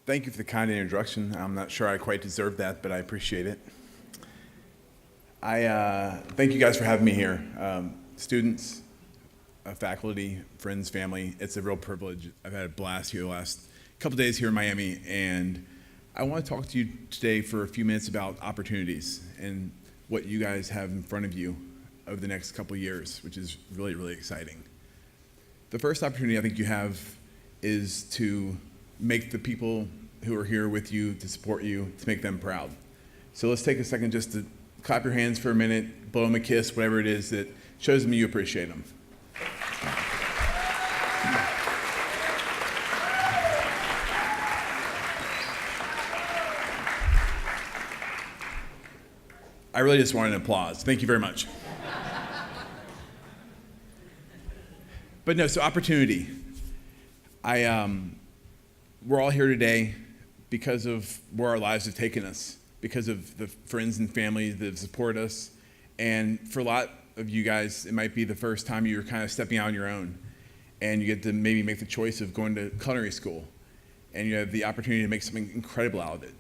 Thank you for the kind introduction. I'm not sure I quite deserve that, but I appreciate it. I thank you guys for having me here. Students, faculty, friends, family, it's a real privilege. I've had a blast here the last couple days here in Miami, and I want to talk to you today for a few minutes about opportunities and what you guys have in front of you over the next couple of years, which is really, really exciting. The first opportunity I think you have is to make the people who are here with you, to support you, to make them proud. So let's take a second just to clap your hands for a minute, blow them a kiss, whatever it is that shows them you appreciate them. I really just wanted an applause. Thank you very much. But no, so opportunity. We're all here today because of where our lives have taken us, because of the friends and family that have supported us. And for a lot of you guys, it might be the first time you're kind of stepping out on your own, and you get to maybe make the choice of going to culinary school, and you have the opportunity to make something incredible out of it.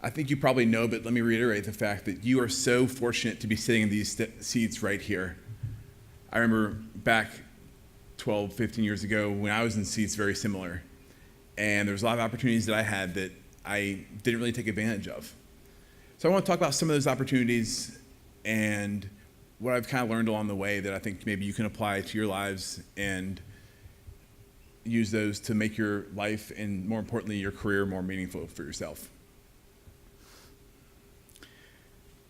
I think you probably know, but let me reiterate the fact that you are so fortunate to be sitting in these seats right here. I remember back 12, 15 years ago when I was in seats very similar, and there was a lot of opportunities that I had that I didn't really take advantage of. So I want to talk about some of those opportunities and what I've kind of learned along the way that I think maybe you can apply to your lives and use those to make your life and, more importantly, your career more meaningful for yourself.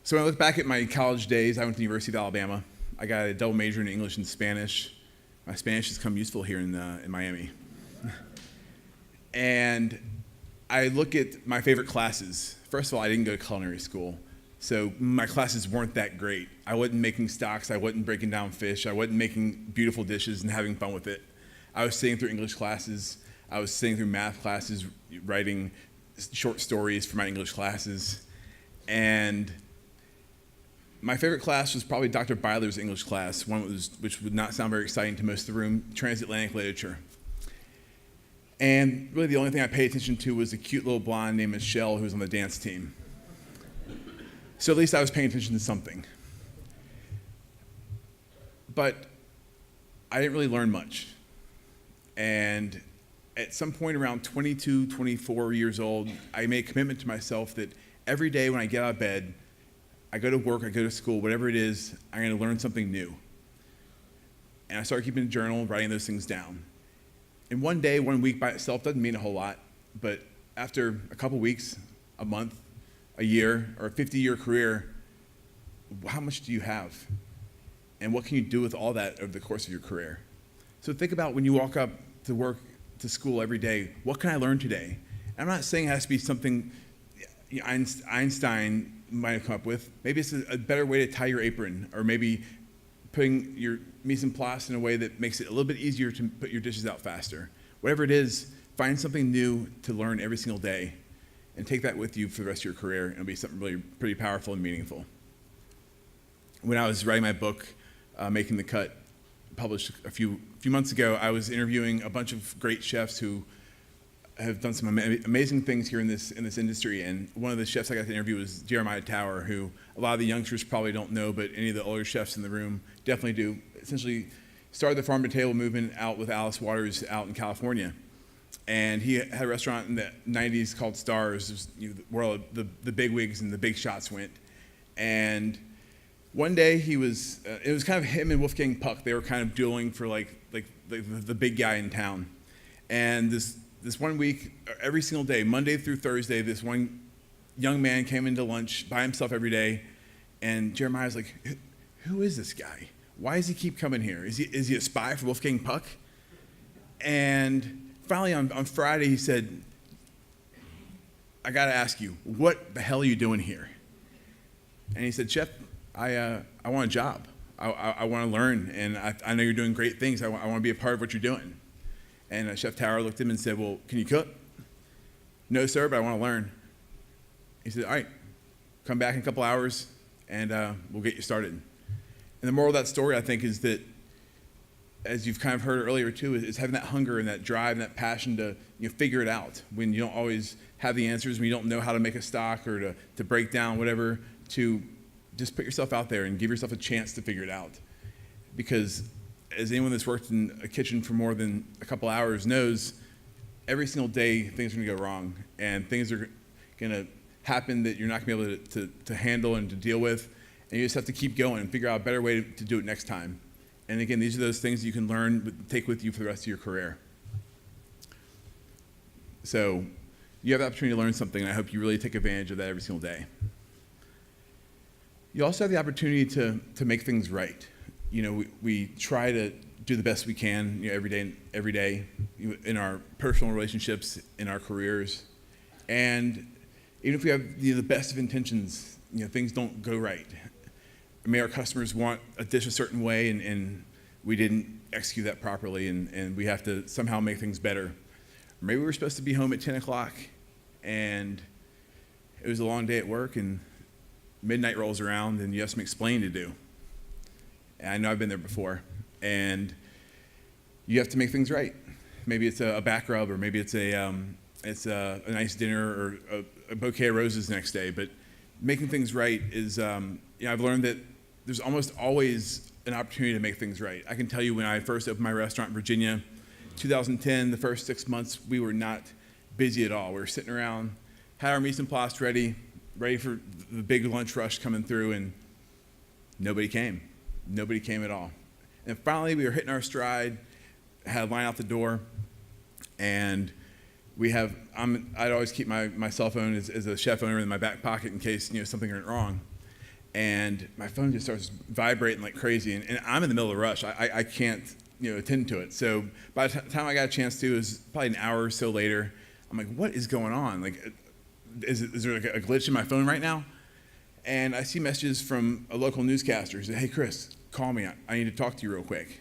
So when I look back at my college days, I went to the University of Alabama. I got a double major in English and Spanish. My Spanish has come useful here in Miami. And I look at my favorite classes. First of all, I didn't go to culinary school, so my classes weren't that great. I wasn't making stocks, I wasn't breaking down fish, I wasn't making beautiful dishes and having fun with it. I was sitting through English classes, I was sitting through math classes, writing short stories for my English classes, and my favorite class was probably Dr. Byler's English class, which would not sound very exciting to most of the room, Transatlantic Literature. And really the only thing I paid attention to was a cute little blonde named Michelle who was on the dance team. So at least I was paying attention to something. But I didn't really learn much. And at some point around 22, 24 years old, I made a commitment to myself that every day when I get out of bed, I go to work, I go to school, whatever it is, I'm going to learn something new. And I started keeping a journal, writing those things down. And one day, 1 week by itself doesn't mean a whole lot, but after a couple weeks, a month, a year, or a 50-year career, how much do you have? And what can you do with all that over the course of your career? So think about when you walk up to work, to school every day, what can I learn today? I'm not saying it has to be something Einstein might have come up with. Maybe it's a better way to tie your apron, or maybe putting your mise en place in a way that makes it a little bit easier to put your dishes out faster. Whatever it is, find something new to learn every single day and take that with you for the rest of your career, and it'll be something really pretty powerful and meaningful. When I was writing my book, Making the Cut, published a few months ago, I was interviewing a bunch of great chefs who have done some amazing things here in this industry, and one of the chefs I got to interview was Jeremiah Tower, who a lot of the youngsters probably don't know, but any of the older chefs in the room definitely do. Essentially started the farm-to-table movement out with Alice Waters out in California, and he had a restaurant in the 90s called Stars, where all the big wigs and the big shots went. And one day it was kind of him and Wolfgang Puck. They were kind of dueling for like the big guy in town. And this 1 week, every single day, Monday through Thursday, this one young man came into lunch by himself every day, and Jeremiah's like, who is this guy? Why does he keep coming here? Is he a spy for Wolfgang Puck? And finally on Friday, he said, I gotta ask you, what the hell are you doing here? And he said, Chef, I want a job. I want to learn, and I know you're doing great things. I want to be a part of what you're doing. And Chef Tower looked at him and said, well, can you cook? No, sir, but I want to learn. He said, all right, come back in a couple hours, and we'll get you started. And the moral of that story, I think, is that as you've kind of heard earlier too, is having that hunger and that drive and that passion to figure it out when you don't always have the answers, when you don't know how to make a stock or to break down whatever, to just put yourself out there and give yourself a chance to figure it out. Because as anyone that's worked in a kitchen for more than a couple hours knows, every single day things are going to go wrong and things are going to happen that you're not going to be able to handle and to deal with. And you just have to keep going and figure out a better way to do it next time. And again, these are those things you can learn, take with you for the rest of your career. So you have the opportunity to learn something, and I hope you really take advantage of that every single day. You also have the opportunity to make things right. We try to do the best we can every day in our personal relationships, in our careers. And even if we have the best of intentions, things don't go right. May our customers want a dish a certain way, and we didn't execute that properly, and we have to somehow make things better. Or maybe we were supposed to be home at 10 o'clock, and it was a long day at work, and midnight rolls around, and you have some explaining to do. And I know I've been there before, and you have to make things right. Maybe it's a back rub, or maybe it's a nice dinner, or a bouquet of roses next day. But making things right is, I've learned that there's almost always an opportunity to make things right. I can tell you when I first opened my restaurant in Virginia, 2010, the first 6 months, we were not busy at all. We were sitting around, had our mise en place ready for the big lunch rush coming through, and nobody came. Nobody came at all. And finally, we were hitting our stride, had a line out the door, and I'd always keep my cell phone as a chef owner in my back pocket in case something went wrong. And my phone just starts vibrating like crazy, and I'm in the middle of a rush. I can't attend to it. So by the time I got a chance to, it was probably an hour or so later. I'm like, what is going on? Like, is there like a glitch in my phone right now? And I see messages from a local newscaster who said, hey, Chris, call me. I need to talk to you real quick.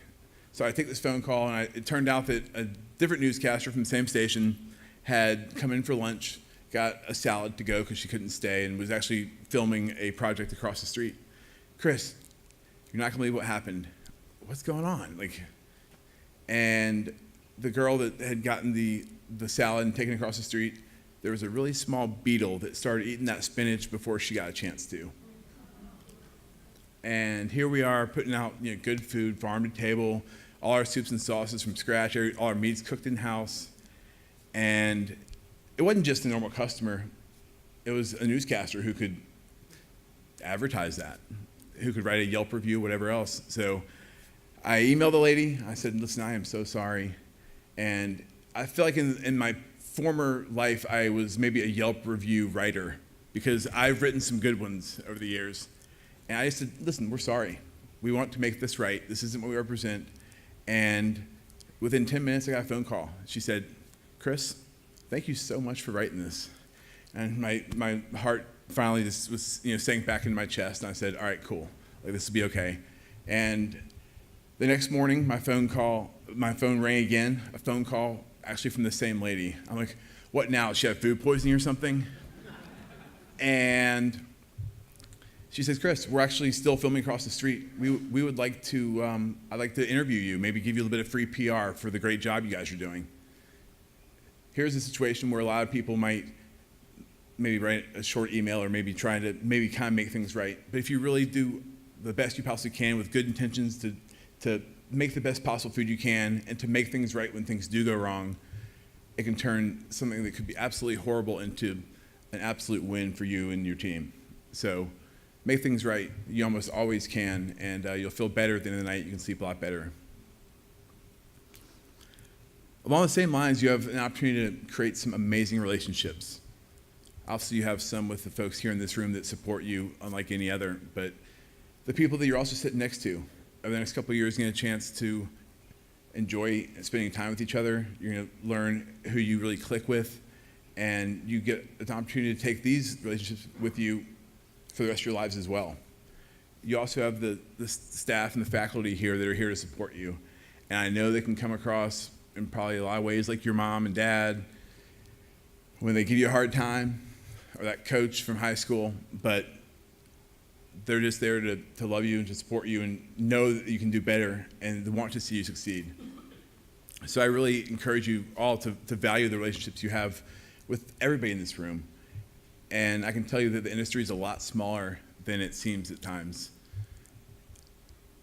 So I take this phone call, and it turned out that a different newscaster from the same station had come in for lunch, got a salad to go because she couldn't stay, and was actually filming a project across the street. Chris, you're not going to believe what happened. What's going on? And the girl that had gotten the salad and taken it across the street, there was a really small beetle that started eating that spinach before she got a chance to. And here we are putting out good food, farm to table, all our soups and sauces from scratch, all our meats cooked in-house. And it wasn't just a normal customer. It was a newscaster who could advertise that, who could write a Yelp review, whatever else. So I emailed the lady. I said, listen, I am so sorry. And I feel like in my former life, I was maybe a Yelp review writer because I've written some good ones over the years. And I just said, listen, we're sorry. We want to make this right. This isn't what we represent. And within 10 minutes, I got a phone call. She said, Chris, thank you so much for writing this. And my heart finally just was sank back into my chest, and I said, all right, cool. This will be okay. And the next morning, my phone rang again, a phone call actually from the same lady. I'm like, what now? Does she have food poisoning or something? And she says, Chris, we're actually still filming across the street. We would like to, I'd like to interview you, maybe give you a little bit of free PR for the great job you guys are doing. Here's a situation where a lot of people might maybe write a short email or maybe try to kind of make things right. But if you really do the best you possibly can with good intentions to make the best possible food you can and to make things right when things do go wrong, it can turn something that could be absolutely horrible into an absolute win for you and your team. So make things right. You almost always can, and you'll feel better at the end of the night. You can sleep a lot better. Along the same lines, you have an opportunity to create some amazing relationships. Obviously, you have some with the folks here in this room that support you unlike any other, but the people that you're also sitting next to over the next couple of years, you get a chance to enjoy spending time with each other. You're going to learn who you really click with, and you get an opportunity to take these relationships with you for the rest of your lives as well. You also have the staff and the faculty here that are here to support you, and I know they can come across in probably a lot of ways like your mom and dad when they give you a hard time, or that coach from high school, but they're just there to love you and to support you and know that you can do better and want to see you succeed. So I really encourage you all to value the relationships you have with everybody in this room. And I can tell you that the industry is a lot smaller than it seems at times.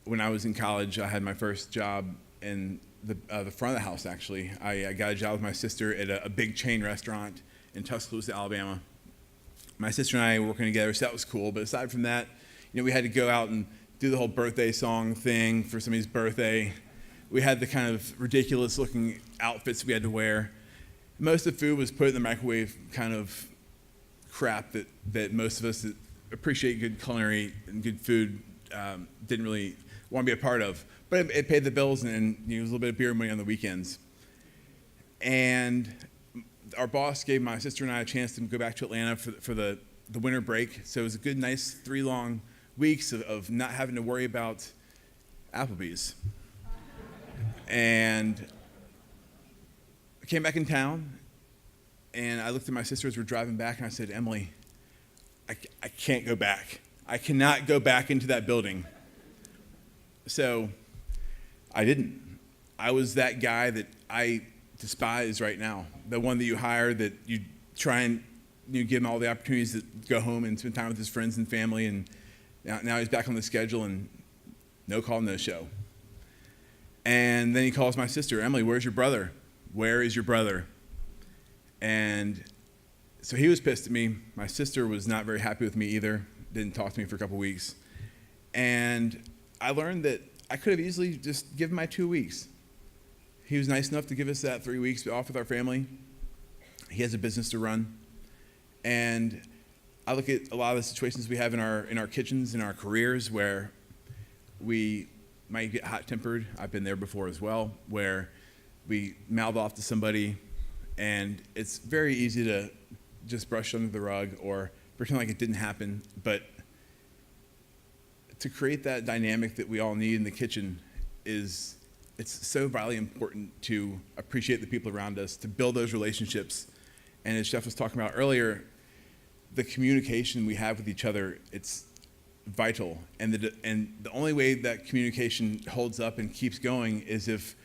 When I was in college, I had my first job in the front of the house, actually. I got a job with my sister at a big chain restaurant in Tuscaloosa, Alabama. My sister and I were working together, so that was cool. But aside from that, we had to go out and do the whole birthday song thing for somebody's birthday. We had the kind of ridiculous-looking outfits we had to wear. Most of the food was put in the microwave kind of crap that most of us that appreciate good culinary and good food didn't really want to be a part of. But it paid the bills, and it was a little bit of beer money on the weekends. And our boss gave my sister and I a chance to go back to Atlanta for the winter break. So it was a good, nice 3 long weeks of not having to worry about Applebee's. And I came back in town, and I looked at my sister as we're driving back, and I said, Emily, I can't go back. I cannot go back into that building. So I didn't. I was that guy that I despise right now, the one that you hire that you try and give him all the opportunities to go home and spend time with his friends and family, and now he's back on the schedule and no call, no show. And then he calls my sister, Emily, where's your brother? Where is your brother? And so he was pissed at me. My sister was not very happy with me either, didn't talk to me for a couple weeks. And I learned that I could have easily just given my 2 weeks. He was nice enough to give us that 3 weeks off with our family. He has a business to run. And I look at a lot of the situations we have in our kitchens, in our careers, where we might get hot-tempered. I've been there before as well, where we mouth off to somebody, and it's very easy to just brush under the rug or pretend like it didn't happen. But to create that dynamic that we all need in the kitchen it's so vitally important to appreciate the people around us, to build those relationships. And as Chef was talking about earlier, the communication we have with each other, it's vital. And the only way that communication holds up and keeps going is if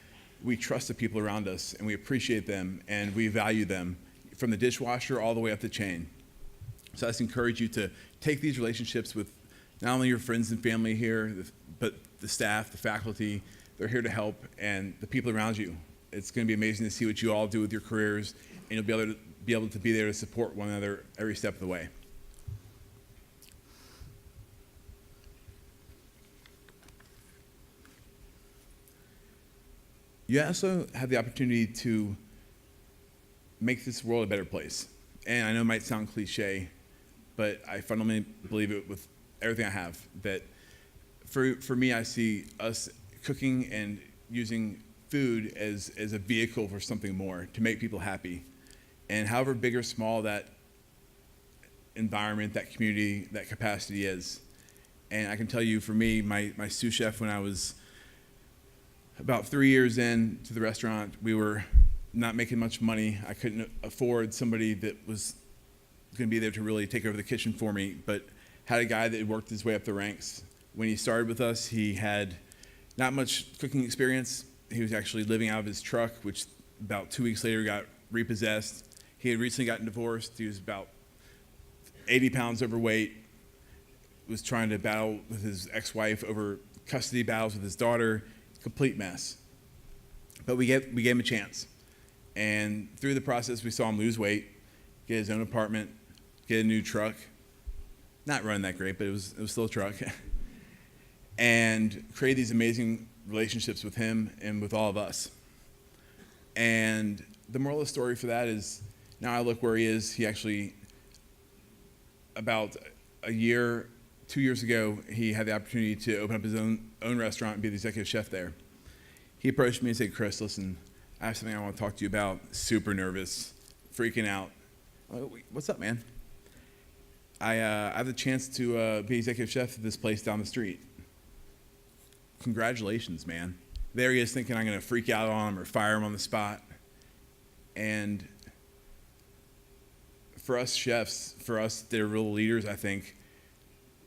we trust the people around us and we appreciate them and we value them, from the dishwasher all the way up the chain. So I just encourage you to take these relationships with not only your friends and family here, but the staff, the faculty. They're here to help, and the people around you. It's going to be amazing to see what you all do with your careers, and you'll be able to be there to support one another every step of the way. You also have the opportunity to make this world a better place. And I know it might sound cliche, but I fundamentally believe it with everything I have, that for me, I see us cooking and using food as a vehicle for something more, to make people happy. And however big or small that environment, that community, that capacity is. And I can tell you, for me, my sous chef, when I was about 3 years in to the restaurant, we were not making much money. I couldn't afford somebody that was going to be there to really take over the kitchen for me, but had a guy that had worked his way up the ranks. When he started with us, he had not much cooking experience. He was actually living out of his truck, which about 2 weeks later got repossessed. He had recently gotten divorced. He was about 80 pounds overweight, was trying to battle with his ex-wife over custody battles with his daughter, complete mess. But we gave him a chance. And through the process, we saw him lose weight, get his own apartment, get a new truck. Not running that great, but it was still a truck. And create these amazing relationships with him and with all of us. And the moral of the story for that is, now I look where he is. He actually, about a year, 2 years ago, he had the opportunity to open up his own restaurant and be the executive chef there. He approached me and said, Chris, listen, I have something I want to talk to you about. Super nervous, freaking out. I'm like, what's up, man? I have the chance to be executive chef at this place down the street. Congratulations, man. There he is thinking I'm going to freak out on him or fire him on the spot. And for us chefs, for us that are real leaders, I think,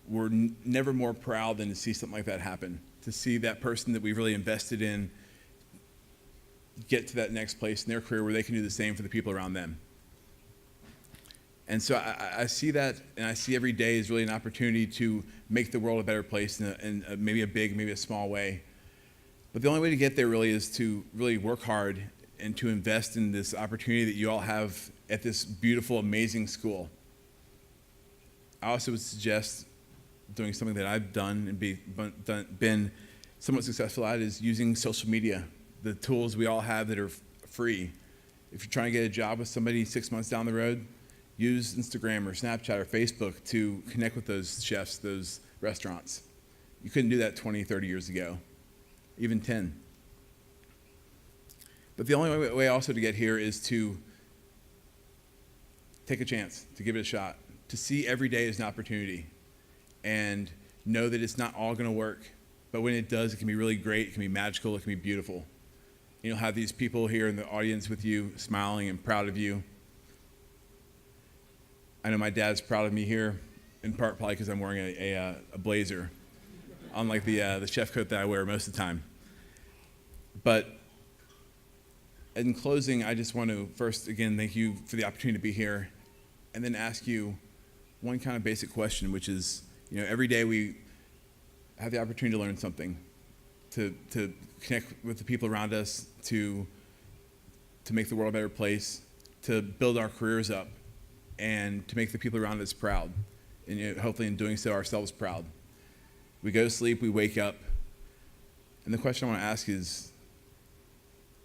we're never more proud than to see something like that happen, to see that person that we really invested in get to that next place in their career where they can do the same for the people around them. And so I see that, and I see every day as really an opportunity to make the world a better place in maybe a big, maybe a small way. But the only way to get there really is to really work hard and to invest in this opportunity that you all have at this beautiful, amazing school. I also would suggest doing something that I've done and been somewhat successful at is using social media, the tools we all have that are free. If you're trying to get a job with somebody 6 months down the road, use Instagram or Snapchat or Facebook to connect with those chefs, those restaurants. You couldn't do that 20, 30 years ago, even 10. But the only way also to get here is to take a chance, to give it a shot, to see every day as an opportunity and know that it's not all going to work. But when it does, it can be really great, it can be magical, it can be beautiful. You'll have these people here in the audience with you, smiling and proud of you. I know my dad's proud of me here, in part probably because I'm wearing a blazer, unlike the chef coat that I wear most of the time. But in closing, I just want to first, again, thank you for the opportunity to be here, and then ask you one kind of basic question, which is, every day we have the opportunity to learn something, to connect with the people around us, to make the world a better place, to build our careers up, and to make the people around us proud, and hopefully in doing so ourselves proud. We go to sleep, we wake up, and the question I want to ask is,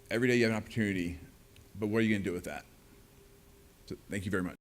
every day you have an opportunity, but what are you going to do with that? So thank you very much.